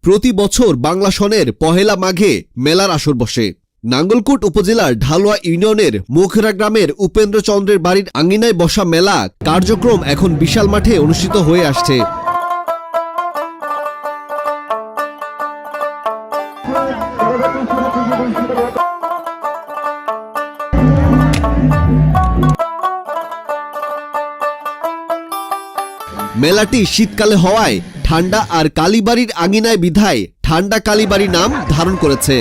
প্রতি বছর বাংলা সনের পহেলা মাঘে মেলার আসর বসে। নাঙ্গলকোট উপজেলার ঢালুয়া ইউনিয়নের মুখরা গ্রামের উপেন্দ্র চন্দ্রের বাড়ির আঙিনায় বসা মেলা কার্যক্রম এখন বিশাল মাঠে অনুষ্ঠিত হয়ে আসছে। মেলাটি শীতকালে হওয়ায় ঠান্ডা আর কালীবাড়ির আঙিনায় বিধায় ঠান্ডা কালীবাড়ি নাম ধারণ করেছে।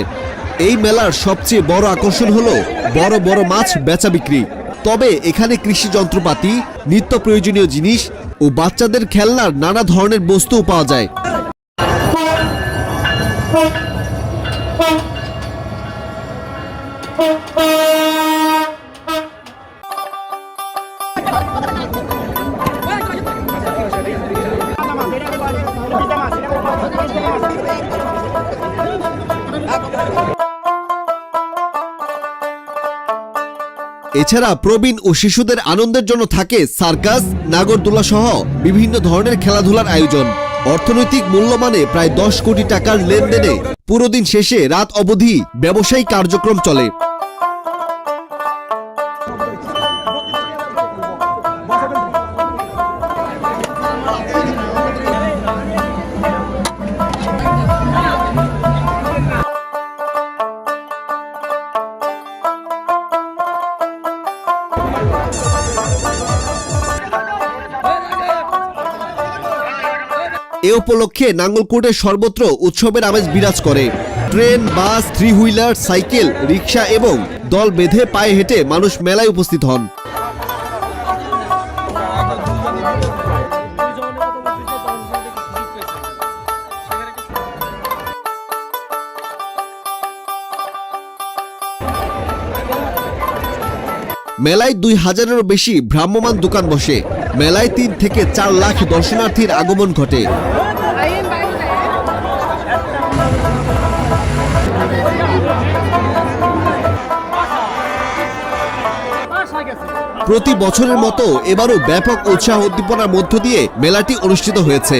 এই মেলার সবচেয়ে বড় আকর্ষণ হলো বড় বড় মাছ বেচা বিক্রি। তবে এখানে কৃষি যন্ত্রপাতি, নিত্য প্রয়োজনীয় জিনিস ও বাচ্চাদের খেলনার নানা ধরনের বস্তুও পাওয়া যায়। এছাড়া প্রবীণ ও শিশুদের আনন্দের জন্য থাকে সার্কাস, নাগরদোলা সহ বিভিন্ন ধরনের খেলাধুলার আয়োজন। অর্থনৈতিক মূল্যমানে প্রায় 10 কোটি টাকার লেনদেনে পুরো দিন শেষে রাত অবধি ব্যবসায়িক কার্যক্রম চলে। এ উপলক্ষে নাঙ্গলকোটের সর্বত্র উৎসবের আমেজ বিরাজ করে। ট্রেন, বাস, 3 হুইলার, সাইকেল, রিক্সা এবং দল বেঁধে পায়ে হেঁটে মানুষ মেলায় উপস্থিত হন। মেলায় 2000-এরও বেশি ভ্রাম্যমাণ দোকান বসে। মেলায় 3 থেকে 4 লাখ দর্শনার্থীর আগমন ঘটে। প্রতি বছরের মতো এবারও ব্যাপক উৎসাহ উদ্দীপনার মধ্য দিয়ে মেলাটি অনুষ্ঠিত হয়েছে।